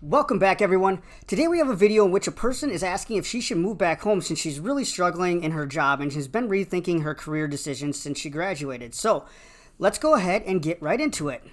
Welcome back, everyone. Today we have a video in which a person is asking if she should move back home since she's really struggling in her job and has been rethinking her career decisions since she graduated. So let's go ahead and get right into it.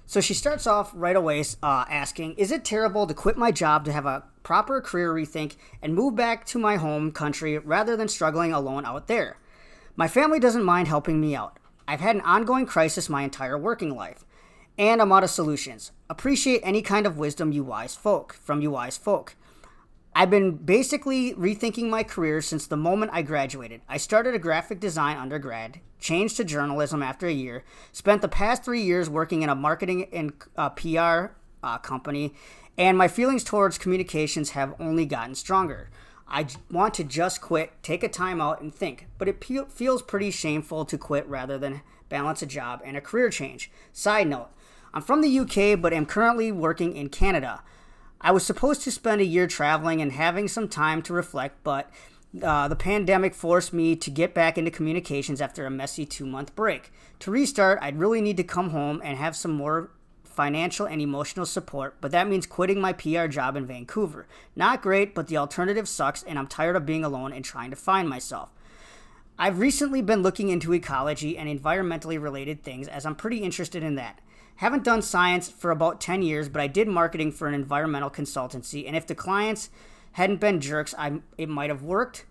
So she starts off right away asking, is it terrible to quit my job to have a proper career rethink and move back to my home country rather than struggling alone out there? My family doesn't mind helping me out. I've had an ongoing crisis my entire working life. And I'm out of solutions. Appreciate any kind of wisdom, you wise folk. I've been basically rethinking my career since the moment I graduated. I started a graphic design undergrad, changed to journalism after a year, spent the past 3 years working in a marketing and PR company, and my feelings towards communications have only gotten stronger. I want to just quit, take a time out, and think, but it feels pretty shameful to quit rather than balance a job and a career change. Side note, I'm from the UK, but am currently working in Canada. I was supposed to spend a year traveling and having some time to reflect, but the pandemic forced me to get back into communications after a messy 2-month break. To restart, I'd really need to come home and have some more financial and emotional support, but that means quitting my PR job in Vancouver. Not great, but the alternative sucks, and I'm tired of being alone and trying to find myself. I've recently been looking into ecology and environmentally related things as I'm pretty interested in that. Haven't done science for about 10 years, but I did marketing for an environmental consultancy, and if the clients hadn't been jerks, it might have worked.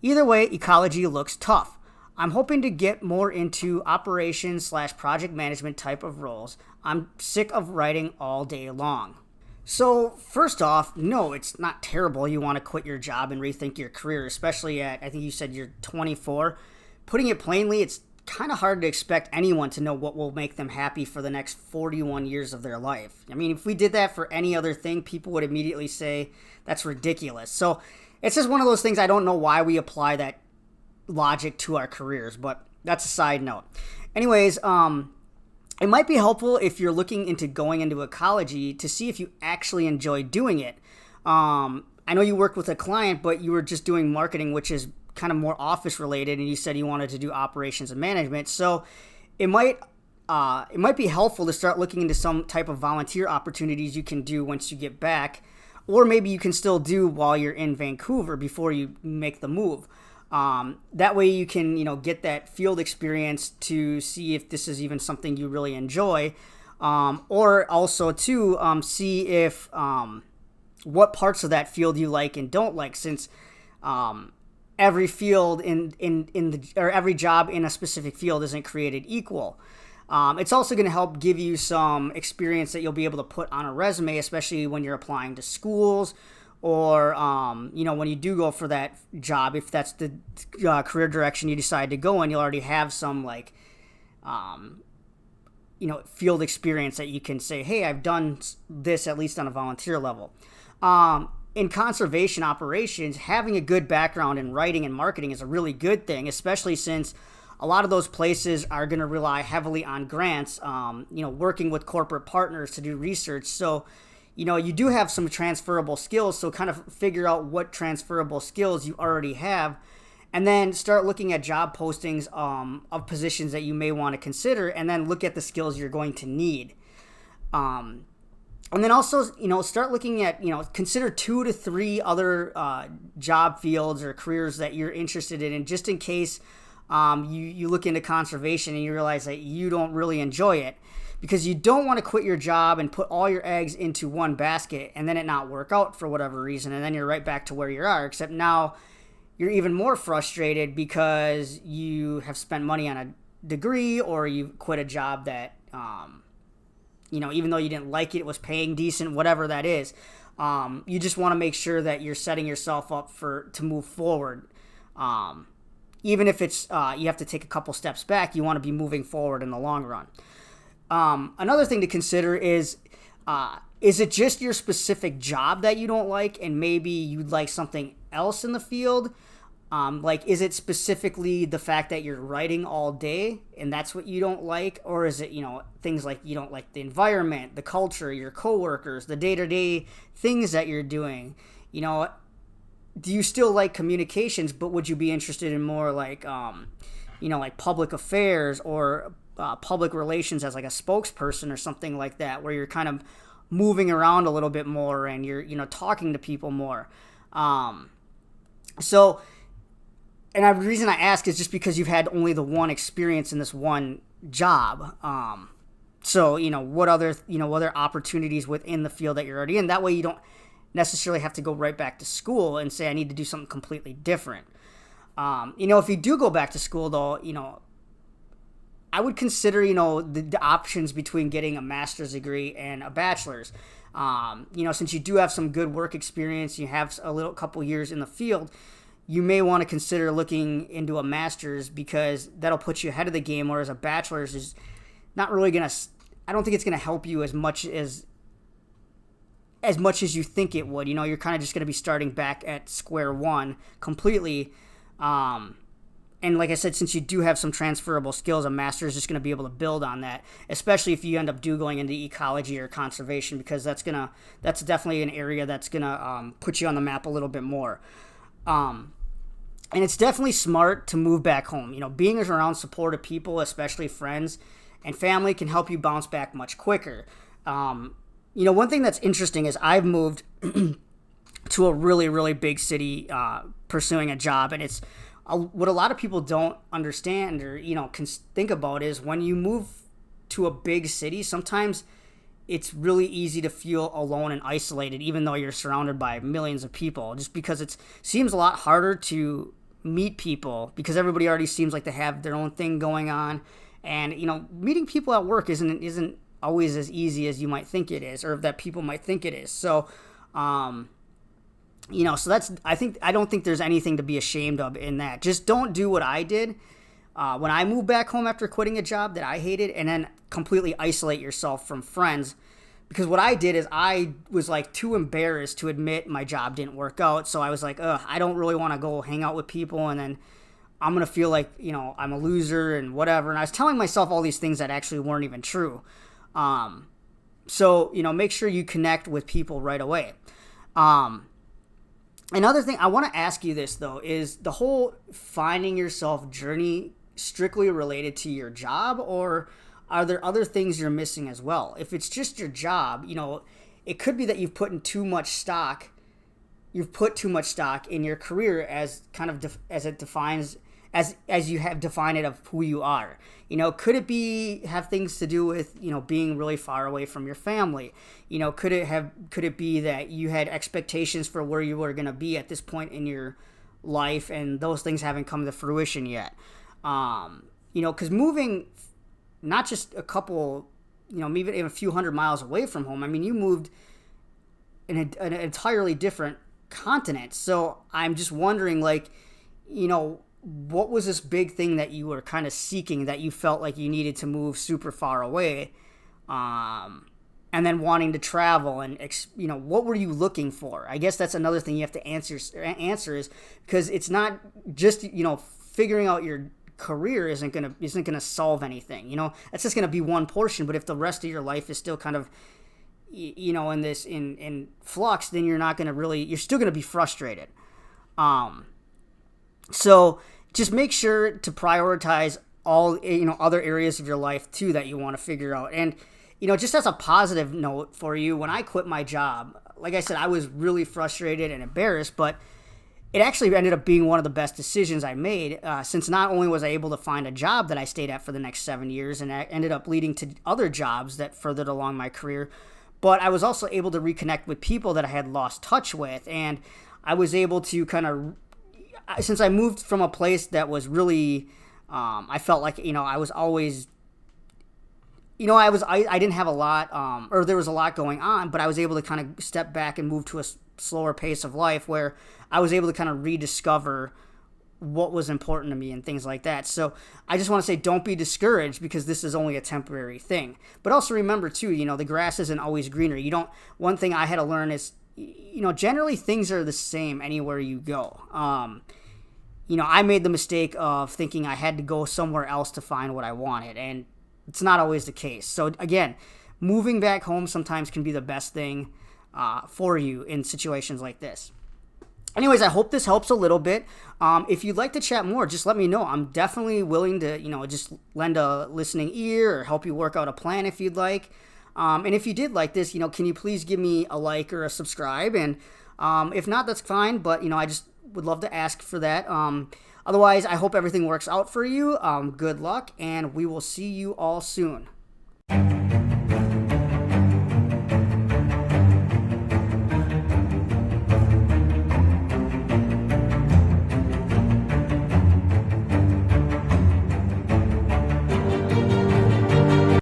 Either way, ecology looks tough. I'm hoping to get more into operations/project management type of roles. I'm sick of writing all day long. So first off, no, it's not terrible. You want to quit your job and rethink your career, especially at, I think you said you're 24. Putting it plainly, it's kind of hard to expect anyone to know what will make them happy for the next 41 years of their life. I mean, if we did that for any other thing, people would immediately say that's ridiculous. So it's just one of those things. I don't know why we apply that logic to our careers, but that's a side note. Anyways, it might be helpful if you're looking into going into ecology to see if you actually enjoy doing it. I know you worked with a client, but you were just doing marketing, which is kind of more office related, and you said you wanted to do operations and management. So it might be helpful to start looking into some type of volunteer opportunities you can do once you get back, or maybe you can still do while you're in Vancouver before you make the move. That way you can, get that field experience to see if this is even something you really enjoy, or also to see if what parts of that field you like and don't like, since every field or every job in a specific field isn't created equal. It's also going to help give you some experience that you'll be able to put on a resume, especially when you're applying to schools, or when you do go for that job, if that's the career direction you decide to go in, you'll already have some field experience that you can say, hey, I've done this at least on a volunteer level. In conservation operations, having a good background in writing and marketing is a really good thing, especially since a lot of those places are going to rely heavily on grants, working with corporate partners to do research. So, you do have some transferable skills, so kind of figure out what transferable skills you already have, and then start looking at job postings of positions that you may want to consider, and then look at the skills you're going to need. And then also, start looking at, consider 2 to 3 other job fields or careers that you're interested in, just in case you look into conservation and you realize that you don't really enjoy it. Because you don't want to quit your job and put all your eggs into one basket and then it not work out for whatever reason, and then you're right back to where you are, except now you're even more frustrated because you have spent money on a degree, or you quit a job that even though you didn't like it, it was paying decent, whatever that is. You just want to make sure that you're setting yourself up to move forward. Even if it's you have to take a couple steps back, you want to be moving forward in the long run. Another thing to consider is it just your specific job that you don't like, and maybe you'd like something else in the field? Is it specifically the fact that you're writing all day and that's what you don't like? Or is it, things like you don't like the environment, the culture, your coworkers, the day-to-day things that you're doing? Do you still like communications, but would you be interested in more like public affairs or public relations as like a spokesperson or something like that, where you're kind of moving around a little bit more and you're, talking to people more. So, and the reason I ask is just because you've had only the one experience in this one job. So, what other opportunities within the field that you're already in? That way you don't necessarily have to go right back to school and say, I need to do something completely different. If you do go back to school, though, I would consider, the options between getting a master's degree and a bachelor's. Since you do have some good work experience, you have a couple years in the field, you may want to consider looking into a master's because that'll put you ahead of the game, whereas a bachelor's is not really going to, I don't think it's going to help you as much as you think it would. You're kind of just going to be starting back at square one completely. And like I said, since you do have some transferable skills, a master is just going to be able to build on that, especially if you end up going into ecology or conservation, because that's definitely an area that's going to put you on the map a little bit more. And it's definitely smart to move back home. Being around supportive people, especially friends and family, can help you bounce back much quicker. One thing that's interesting is I've moved to a really, really big city pursuing a job, and it's what a lot of people don't understand or can think about is when you move to a big city, sometimes it's really easy to feel alone and isolated, even though you're surrounded by millions of people, just because it seems a lot harder to meet people because everybody already seems like they have their own thing going on. And, meeting people at work isn't always as easy as you might think it is, or that people might think it is. So, so I don't think there's anything to be ashamed of in that. Just don't do what I did when I moved back home after quitting a job that I hated, and then completely isolate yourself from friends. Because what I did is I was like too embarrassed to admit my job didn't work out. So I was like, I don't really want to go hang out with people, and then I'm going to feel like, I'm a loser and whatever. And I was telling myself all these things that actually weren't even true. So, make sure you connect with people right away. Another thing, I want to ask you this, though, is the whole finding yourself journey strictly related to your job, or are there other things you're missing as well? If it's just your job, it could be that you've put too much stock in your career as kind of as it defines as you have defined it of who you are. Could it have things to do with, being really far away from your family? Could it be that you had expectations for where you were going to be at this point in your life, and those things haven't come to fruition yet? Because moving not just a couple, maybe even a few hundred miles away from home, I mean, you moved in an entirely different continent. So I'm just wondering, what was this big thing that you were kind of seeking, that you felt like you needed to move super far away, and then wanting to travel, and what were you looking for? I guess that's another thing you have to answer is, because it's not just figuring out your career isn't gonna solve anything. That's just gonna be one portion. But if the rest of your life is still kind of in flux, then you're still gonna be frustrated. So just make sure to prioritize all, other areas of your life too that you want to figure out. And, just as a positive note for you, when I quit my job, like I said, I was really frustrated and embarrassed, but it actually ended up being one of the best decisions I made, since not only was I able to find a job that I stayed at for the next 7 years, and that ended up leading to other jobs that furthered along my career, but I was also able to reconnect with people that I had lost touch with. And I was able to since I moved from a place that was really, I felt like, I was always, I didn't have a lot, or there was a lot going on, but I was able to kind of step back and move to a slower pace of life where I was able to kind of rediscover what was important to me and things like that. So I just want to say, don't be discouraged, because this is only a temporary thing. But also remember too, the grass isn't always greener. One thing I had to learn is, generally things are the same anywhere you go. I made the mistake of thinking I had to go somewhere else to find what I wanted, and it's not always the case. So again, moving back home sometimes can be the best thing for you in situations like this. Anyways, I hope this helps a little bit. If you'd like to chat more, just let me know. I'm definitely willing to, just lend a listening ear or help you work out a plan if you'd like. And if you did like this, can you please give me a like or a subscribe? And if not, that's fine. But, I just would love to ask for that. Otherwise, I hope everything works out for you. Good luck, and we will see you all soon.